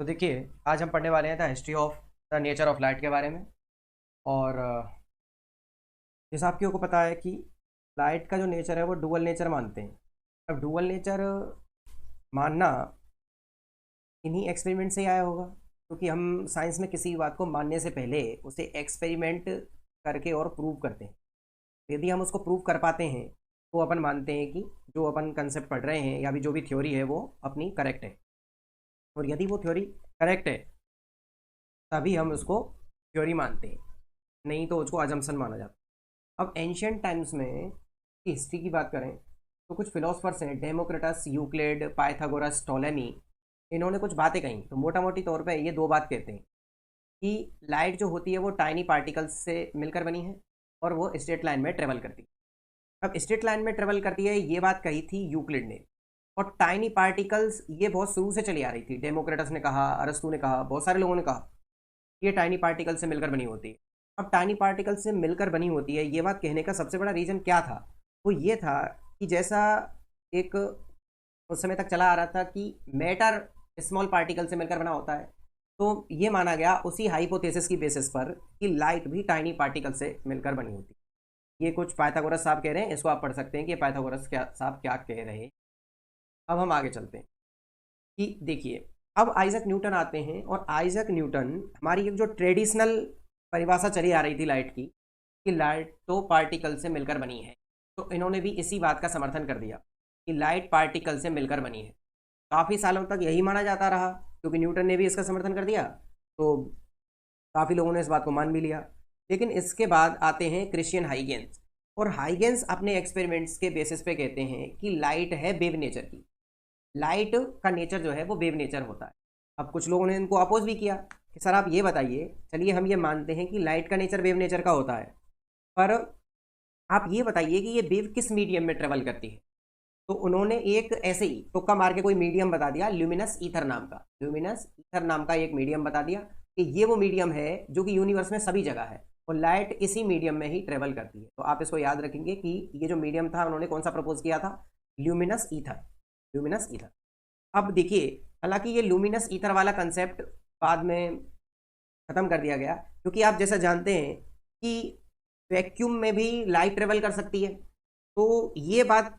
तो देखिए, आज हम पढ़ने वाले हैं the history of the nature of light के बारे में। और जैसा आपको को पता है कि लाइट का जो नेचर है वो डुअल नेचर मानते हैं। अब डुअल नेचर मानना इन्हीं एक्सपेरिमेंट से ही आया होगा, क्योंकि हम साइंस में किसी बात को मानने से पहले उसे एक्सपेरिमेंट करके और प्रूव करते हैं। यदि हम उसको प्रूव कर पाते हैं तो अपन मानते हैं कि जो अपन कंसेप्ट पढ़ रहे हैं या भी जो भी थ्योरी है वो अपनी करेक्ट है। और यदि वो थ्योरी करेक्ट है तभी हम उसको थ्योरी मानते हैं, नहीं तो उसको अजम्पशन माना जाता है। अब एंशियंट टाइम्स में हिस्ट्री की बात करें तो कुछ फिलोसफर्स हैं, डेमोक्रिटस, यूक्लिड, पाइथागोरस, टोलेमी। इन्होंने कुछ बातें कही। तो मोटा मोटी तौर पे ये दो बात कहते हैं कि लाइट जो होती है वो टाइनी पार्टिकल्स से मिलकर बनी है और वो स्ट्रेट लाइन में ट्रेवल करती है। अब स्ट्रेट लाइन में ट्रेवल करती है, ये बात कही थी यूक्लिड ने। और टाइनी पार्टिकल्स ये बहुत शुरू से चली आ रही थी। डेमोक्रिटस ने कहा, अरस्तू ने कहा, बहुत सारे लोगों ने कहा ये टाइनी पार्टिकल से मिलकर बनी होती है। अब टाइनी पार्टिकल से मिलकर बनी होती है, ये बात कहने का सबसे बड़ा रीज़न क्या था? वो ये था कि जैसा एक उस समय तक चला आ रहा था कि मैटर स्मॉल पार्टिकल से मिलकर बना होता है, तो ये माना गया उसी हाइपोथेसिस की बेसिस पर कि लाइट भी टाइनी पार्टिकल से मिलकर बनी होती है। ये कुछ पाइथागोरस साहब कह रहे हैं, इसको आप पढ़ सकते हैं कि पाइथागोरस क्या साहब क्या कह रहे हैं। अब हम आगे चलते हैं कि देखिए, अब आइजक न्यूटन आते हैं। और आइजक न्यूटन, हमारी एक जो ट्रेडिशनल परिभाषा चली आ रही थी लाइट की, कि लाइट तो पार्टिकल से मिलकर बनी है, तो इन्होंने भी इसी बात का समर्थन कर दिया कि लाइट पार्टिकल से मिलकर बनी है। काफ़ी सालों तक यही माना जाता रहा, क्योंकि न्यूटन ने भी इसका समर्थन कर दिया, तो काफ़ी लोगों ने इस बात को मान भी लिया। लेकिन इसके बाद आते हैं क्रिश्चियन हाइगेंस। और हाइगेंस अपने एक्सपेरिमेंट्स के बेसिस पे कहते हैं कि लाइट है वेव नेचर की। लाइट का नेचर जो है वो वेव नेचर होता है। अब कुछ लोगों ने इनको अपोज भी किया कि सर आप ये बताइए, चलिए हम ये मानते हैं कि लाइट का नेचर वेव नेचर का होता है, पर आप ये बताइए कि ये वेव किस मीडियम में ट्रेवल करती है। तो उन्होंने एक ऐसे ही तुक्का मार के कोई मीडियम बता दिया, ल्यूमिनस ईथर नाम का। ल्यूमिनस ईथर नाम का एक मीडियम बता दिया कि ये वो मीडियम है जो कि यूनिवर्स में सभी जगह है और लाइट इसी मीडियम में ही ट्रेवल करती है। तो आप इसको याद रखेंगे कि ये जो मीडियम था उन्होंने कौन सा प्रपोज किया था? Luminous ether. Luminous ether. अब देखिए, हालांकि ये लूमिनस ईथर वाला कंसेप्ट बाद में ख़त्म कर दिया गया, क्योंकि आप जैसा जानते हैं कि वैक्यूम में भी लाइट ट्रेवल कर सकती है। तो ये बात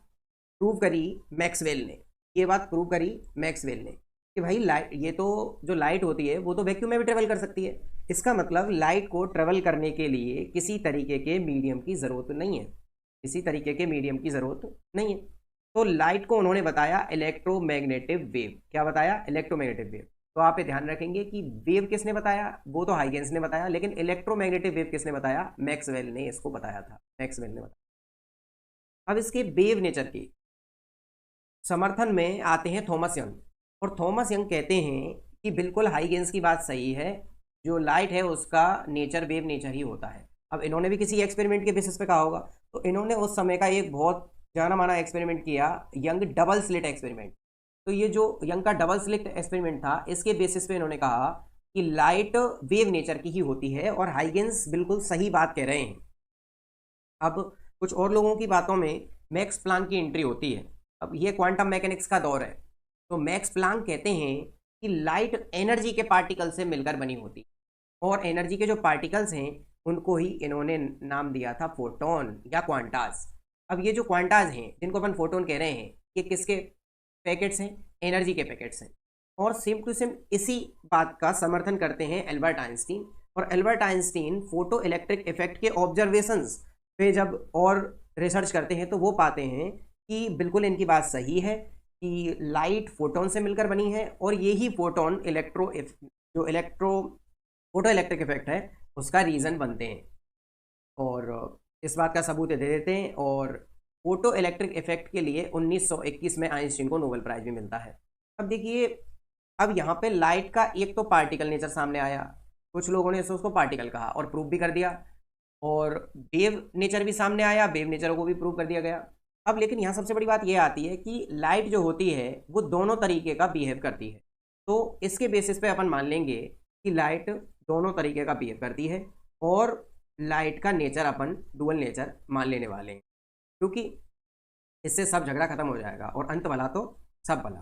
प्रूव करी मैक्सवेल ने। ये बात प्रूव करी मैक्सवेल ने कि भाई लाइट, ये तो जो लाइट होती है वो तो वैक्यूम में भी ट्रेवल कर सकती है। इसका मतलब लाइट को ट्रेवल करने के लिए किसी तरीके के मीडियम की ज़रूरत नहीं है, किसी तरीके के मीडियम की ज़रूरत नहीं है। तो लाइट को उन्होंने बताया इलेक्ट्रोमैग्नेटिव वेव। क्या बताया? Electromagnetic wave. तो आप ये ध्यान रखेंगे कि वेव किसने बताया? वो तो हाइगेंस ने बताया, लेकिन इलेक्ट्रोमैग्नेटिव वेव किसने बताया? मैक्सवेल ने इसको बताया था। मैक्सवेल ने बताया। अब इसके वेव नेचर की समर्थन में आते हैं थॉमस यंग। और थॉमस यंग कहते हैं कि बिल्कुल हाइगेंस की बात सही है, जो लाइट है उसका नेचर वेव नेचर ही होता है। अब इन्होंने भी किसी एक्सपेरिमेंट के बेसिस पे कहा होगा, तो इन्होंने उस समय का एक बहुत जाना माना एक्सपेरिमेंट किया, यंग डबल स्लिट एक्सपेरिमेंट। तो ये जो यंग का डबल स्लिट एक्सपेरिमेंट था, इसके बेसिस पे इन्होंने कहा कि लाइट वेव नेचर की ही होती है और हाइगेंस बिल्कुल सही बात कह रहे हैं। अब कुछ और लोगों की बातों में मैक्स प्लांक की एंट्री होती है। अब ये क्वांटम मैकेनिक्स का दौर है। तो मैक्स प्लांक कहते हैं कि लाइट एनर्जी के पार्टिकल से मिलकर बनी होती है, और एनर्जी के जो पार्टिकल्स हैं उनको ही इन्होंने नाम दिया था फोटोन या क्वांटास। अब ये जो क्वांटाज हैं जिनको अपन फोटोन कह रहे हैं, ये किसके पैकेट्स हैं? एनर्जी के पैकेट्स हैं। और सेम टू सेम इसी बात का समर्थन करते हैं एल्बर्ट आइंस्टीन। और Albert Einstein photo electric effect के ऑब्जर्वेशंस पे जब और रिसर्च करते हैं तो वो पाते हैं कि बिल्कुल इनकी बात सही है कि लाइट फोटोन से मिलकर बनी है, और यही फोटोन फोटो इलेक्ट्रिक इफेक्ट है उसका रीज़न बनते हैं। और इस बात का सबूत दे देते हैं। और फोटो इलेक्ट्रिक इफेक्ट के लिए 1921 में आइंस्टीन को नोबेल प्राइज भी मिलता है। अब देखिए, अब यहाँ पे लाइट का एक तो पार्टिकल नेचर सामने आया, कुछ लोगों ने उसको पार्टिकल कहा और प्रूव भी कर दिया। और वेव नेचर भी सामने आया, वेव नेचर को भी प्रूव कर दिया गया। अब लेकिन यहाँ सबसे बड़ी बात यह आती है कि लाइट जो होती है वो दोनों तरीके का बिहेव करती है। तो इसके बेसिस पे अपन मान लेंगे कि लाइट दोनों तरीके का बिहेव करती है, और लाइट का नेचर अपन डुअल नेचर मान लेने वाले हैं, क्योंकि इससे सब झगड़ा खत्म हो जाएगा और अंत भला तो सब भला।